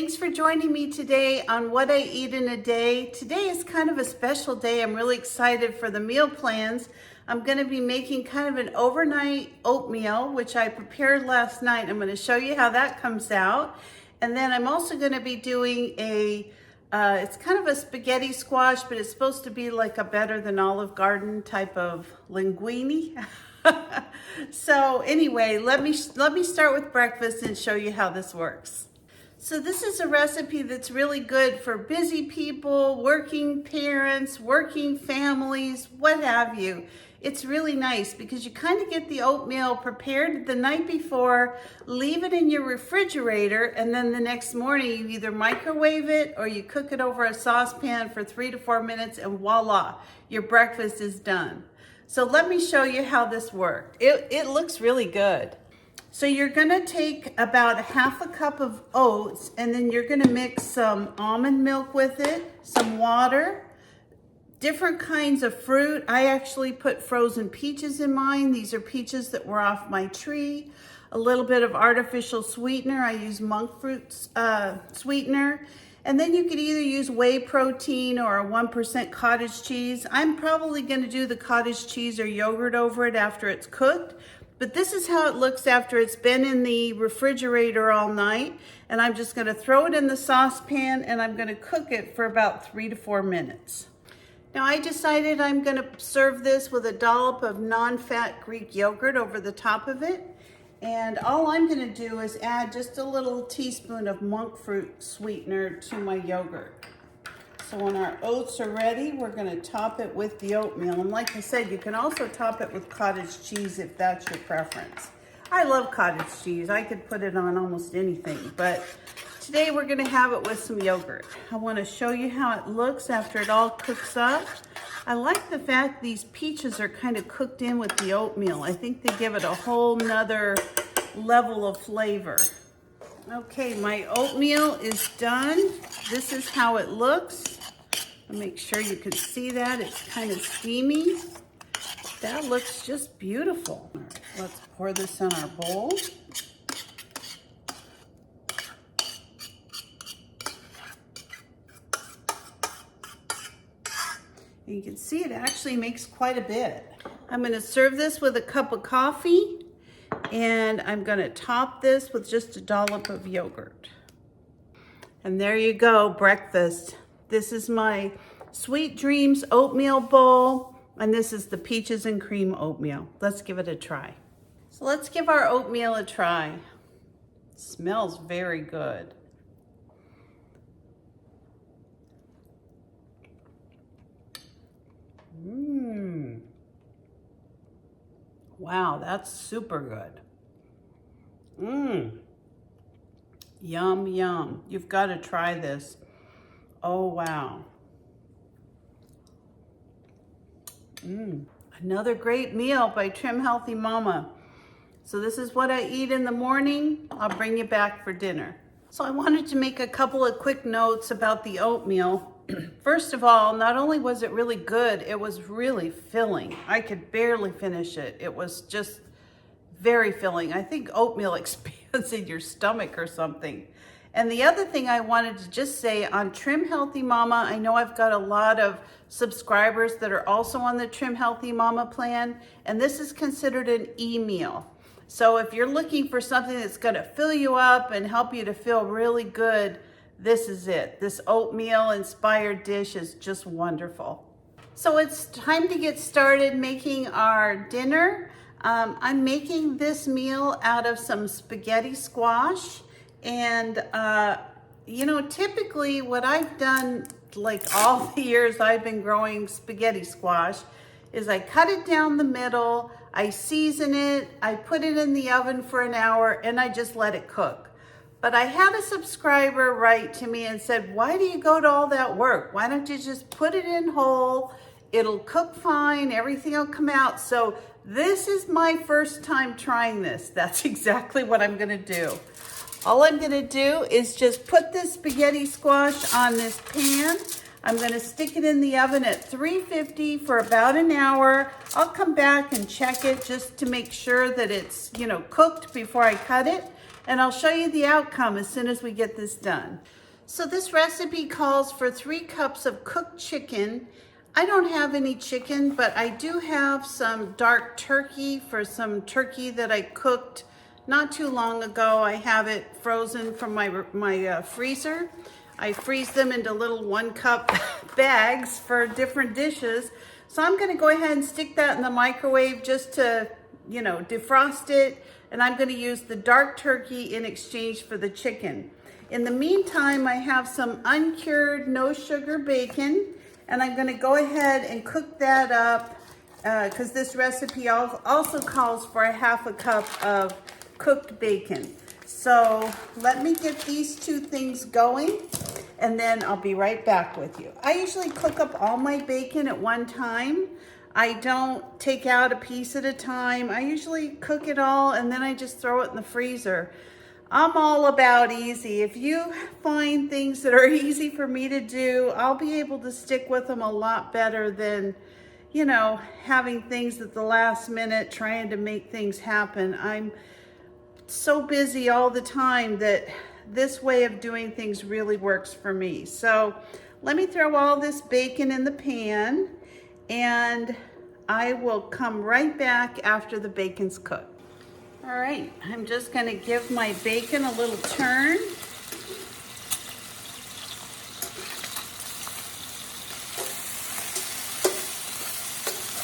Thanks for joining me today on What I Eat in a Day. Today is kind of a special day. I'm really excited for the meal plans. I'm going to be making kind of an overnight oatmeal, which I prepared last night. I'm going to show you how that comes out. And then I'm also going to be doing it's kind of a spaghetti squash, but it's supposed to be like a better than Olive Garden type of linguine. So anyway, let me start with breakfast and show you how this works. So this is a recipe that's really good for busy people, working parents, working families, what have you. It's really nice because you kind of get the oatmeal prepared the night before, leave it in your refrigerator, and then the next morning you either microwave it or you cook it over a saucepan for 3 to 4 minutes and voila, your breakfast is done. So let me show you how this worked. It looks really good. So you're gonna take about half a cup of oats and then you're gonna mix some almond milk with it, some water, different kinds of fruit. I actually put frozen peaches in mine. These are peaches that were off my tree. A little bit of artificial sweetener. I use Monkfruit sweetener. And then you could either use whey protein or a 1% cottage cheese. I'm probably gonna do the cottage cheese or yogurt over it after it's cooked. But this is how it looks after it's been in the refrigerator all night. And I'm just gonna throw it in the saucepan and I'm gonna cook it for about 3 to 4 minutes. Now I decided I'm gonna serve this with a dollop of non-fat Greek yogurt over the top of it. And all I'm gonna do is add just a little teaspoon of Monkfruit sweetener to my yogurt. So when our oats are ready, we're gonna top it with the oatmeal. And like I said, you can also top it with cottage cheese if that's your preference. I love cottage cheese. I could put it on almost anything, but today we're gonna have it with some yogurt. I wanna show you how it looks after it all cooks up. I like the fact these peaches are kind of cooked in with the oatmeal. I think they give it a whole nother level of flavor. Okay, my oatmeal is done. This is how it looks. Make sure you can see that. It's kind of steamy. That looks just beautiful. All right, let's pour this in our bowl. And you can see it actually makes quite a bit. I'm going to serve this with a cup of coffee, and I'm going to top this with just a dollop of yogurt. And there you go, breakfast. This is my Sweet Dreams oatmeal bowl, and this is the peaches and cream oatmeal. Let's give it a try. So let's give our oatmeal a try. It smells very good. Wow, that's super good. Yum, yum. You've got to try this. Oh, wow. Another great meal by Trim Healthy Mama. So this is what I eat in the morning. I'll bring you back for dinner. So I wanted to make a couple of quick notes about the oatmeal. First of all, not only was it really good, it was really filling. I could barely finish it. It was just very filling. I think oatmeal expands in your stomach or something. And the other thing I wanted to just say on Trim Healthy Mama, I know I've got a lot of subscribers that are also on the Trim Healthy Mama plan, and this is considered an e-meal. So if you're looking for something that's gonna fill you up and help you to feel really good, this is it. This oatmeal inspired dish is just wonderful. So it's time to get started making our dinner. I'm making this meal out of some spaghetti squash. And, you know, typically what I've done, like all the years I've been growing spaghetti squash, is I cut it down the middle, I season it, I put it in the oven for an hour, and I just let it cook. But I had a subscriber write to me and said, why do you go to all that work? Why don't you just put it in whole? It'll cook fine, everything will come out. So this is my first time trying this. That's exactly what I'm gonna do. All I'm gonna do is just put this spaghetti squash on this pan. I'm gonna stick it in the oven at 350 for about an hour. I'll come back and check it just to make sure that it's, you know, cooked before I cut it. and I'll show you the outcome as soon as we get this done. So this recipe calls for 3 cups of cooked chicken. I don't have any chicken, but I do have some dark turkey for some turkey that I cooked not too long ago. I have it frozen from my freezer. I freeze them into little 1-cup bags for different dishes. So I'm gonna go ahead and stick that in the microwave just to, you know, defrost it. And I'm gonna use the dark turkey in exchange for the chicken. In the meantime, I have some uncured, no sugar bacon, and I'm gonna go ahead and cook that up because this recipe also calls for a 1/2 cup of cooked bacon. So let me get these 2 things going, and then I'll be right back with you. I usually cook up all my bacon at one time. I don't take out a piece at a time. I usually cook it all and then I just throw it in the freezer. I'm all about easy. If you find things that are easy for me to do, I'll be able to stick with them a lot better than, you know, having things at the last minute, trying to make things happen. I'm so busy all the time that this way of doing things really works for me. So let me throw all this bacon in the pan, and I will come right back after the bacon's cooked. All right, I'm just gonna give my bacon a little turn.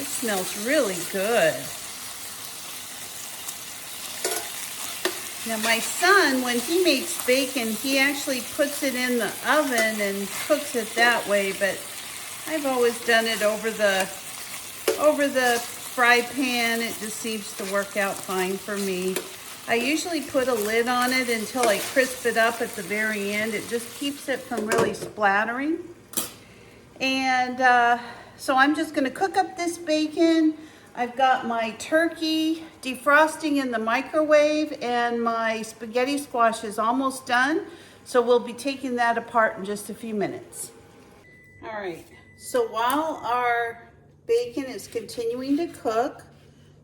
It smells really good. Now my son, when he makes bacon, he actually puts it in the oven and cooks it that way, but I've always done it over the fry pan. It just seems to work out fine for me. I usually put a lid on it until I crisp it up at the very end. It just keeps it from really splattering. And so I'm just gonna cook up this bacon. I've got my turkey defrosting in the microwave, and my spaghetti squash is almost done. So we'll be taking that apart in just a few minutes. All right, so while our bacon is continuing to cook,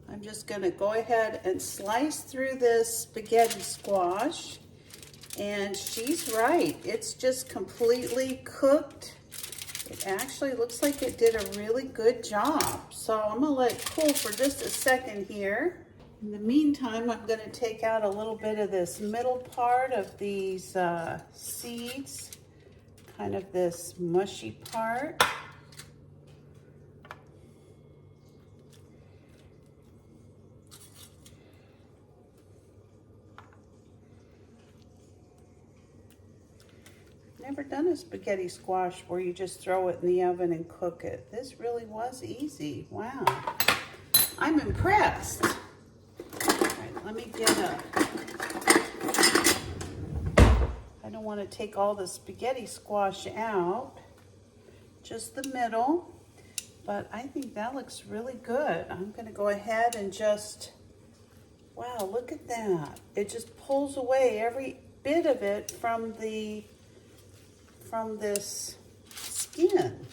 I'm just gonna go ahead and slice through this spaghetti squash. And she's right, it's just completely cooked. It actually looks like it did a really good job. So I'm gonna let it cool for just a second here. In the meantime, I'm gonna take out a little bit of this middle part of these seeds, kind of this mushy part. Never done a spaghetti squash where you just throw it in the oven and cook it. This really was easy. Wow. I'm impressed. All right, let me get I don't want to take all the spaghetti squash out, just the middle, but I think that looks really good. I'm going to go ahead and just, wow, look at that. It just pulls away every bit of it from this skin.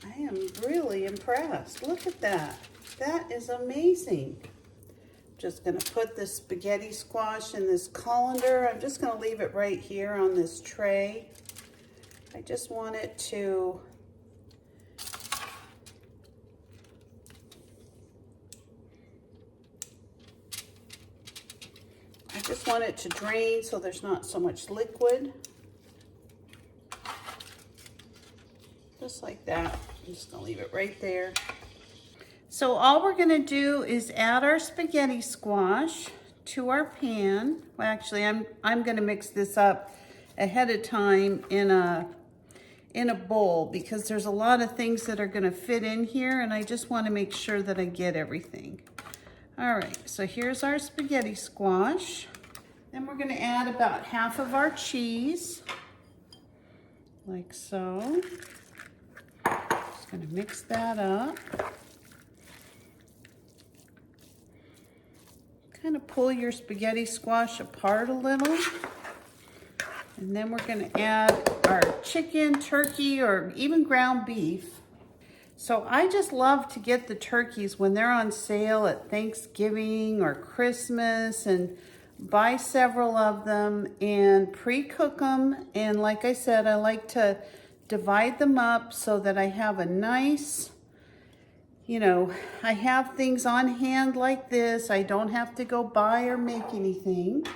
I am really impressed. Look at that. That is amazing. Just gonna put this spaghetti squash in this colander. I'm just gonna leave it right here on this tray. I just want it to drain so there's not so much liquid. Just like that. I'm just gonna leave it right there. So all we're gonna do is add our spaghetti squash to our pan. Well, actually, I'm gonna mix this up ahead of time in a bowl because there's a lot of things that are gonna fit in here, and I just wanna make sure that I get everything. All right, so here's our spaghetti squash. Then we're gonna add about half of our cheese, like so. Just gonna mix that up. Kind of pull your spaghetti squash apart a little. And then we're gonna add our chicken, turkey, or even ground beef. So I just love to get the turkeys when they're on sale at Thanksgiving or Christmas and buy several of them and pre-cook them. And like I said, I like to divide them up so that I have a nice, you know, I have things on hand like this. I don't have to go buy or make anything.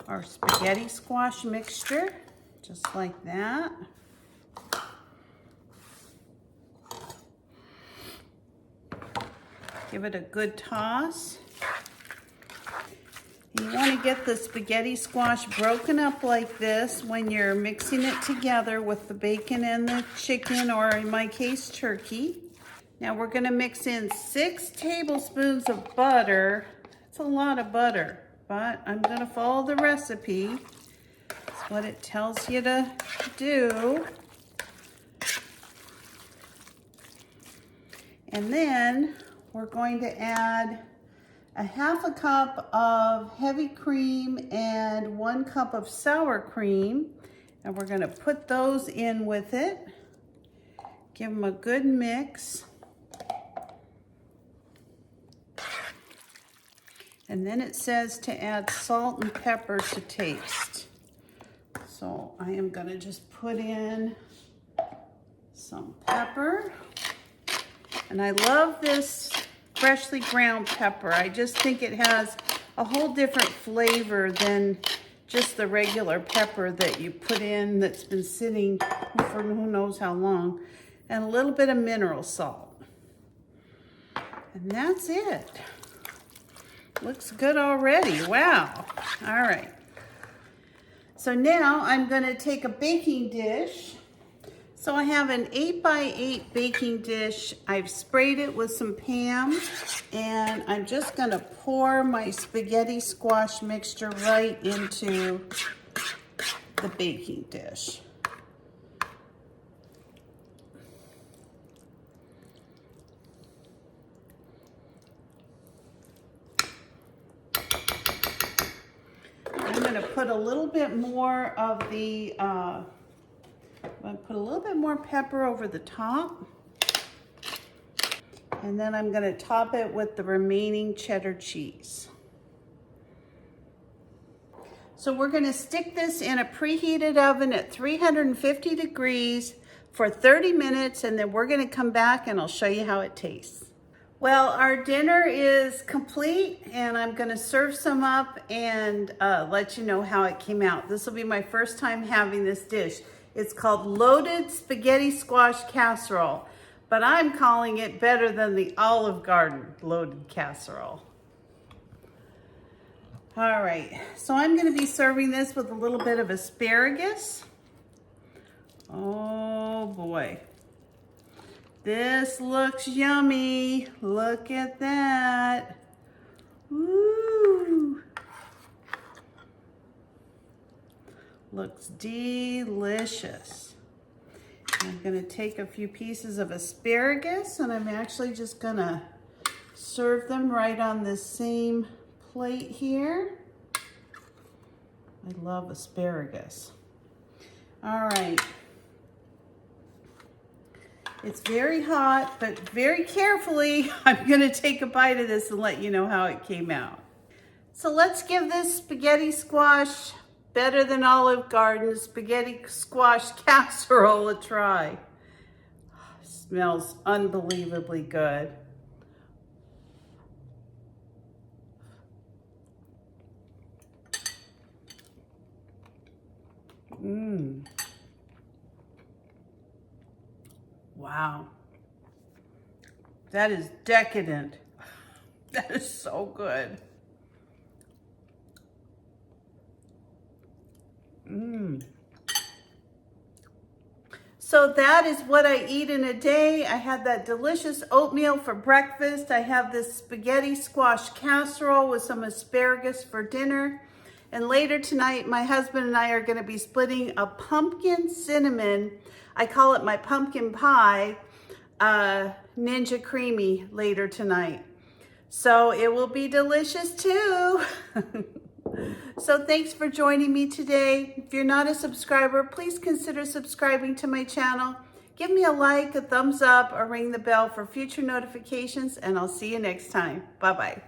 Our spaghetti squash mixture, just like that. Give it a good toss. You want to get the spaghetti squash broken up like this when you're mixing it together with the bacon and the chicken, or in my case, turkey. Now we're going to mix in 6 tablespoons of butter. It's a lot of butter, but I'm going to follow the recipe. It's what it tells you to do. And then we're going to add a 1/2 cup of heavy cream and 1 cup of sour cream. And we're going to put those in with it. Give them a good mix. And then it says to add salt and pepper to taste. So I am going to just put in some pepper. And I love this freshly ground pepper. I just think it has a whole different flavor than just the regular pepper that you put in that's been sitting for who knows how long. And a little bit of mineral salt. And that's it. Looks good already. Wow. All right. So now I'm going to take a baking dish. So I have an 8x8 baking dish. I've sprayed it with some Pam, and I'm just gonna pour my spaghetti squash mixture right into the baking dish. I'm gonna put a little bit more of the I'm going to put a little bit more pepper over the top. And then I'm going to top it with the remaining cheddar cheese. So we're going to stick this in a preheated oven at 350 degrees for 30 minutes, and then we're going to come back and I'll show you how it tastes. Well, our dinner is complete, and I'm going to serve some up and let you know how it came out. This will be my first time having this dish. It's called loaded spaghetti squash casserole, but I'm calling it better than the Olive Garden loaded casserole. All right, so I'm going to be serving this with a little bit of asparagus. Oh boy, this looks yummy. Look at that. Woo! Looks delicious. I'm going to take a few pieces of asparagus, and I'm actually just going to serve them right on this same plate here. I love asparagus. All right. It's very hot, but very carefully, I'm going to take a bite of this and let you know how it came out. So let's give this spaghetti squash better than Olive Garden spaghetti squash casserole a try. Smells unbelievably good. Wow. That is decadent. That is so good. So that is what I eat in a day. I had that delicious oatmeal for breakfast. I have this spaghetti squash casserole with some asparagus for dinner. And later tonight, my husband and I are going to be splitting a pumpkin cinnamon, I call it my pumpkin pie, Ninja Creamy later tonight. So it will be delicious too. So thanks for joining me today. If you're not a subscriber, please consider subscribing to my channel. Give me a like, a thumbs up, or ring the bell for future notifications, and I'll see you next time. Bye-bye.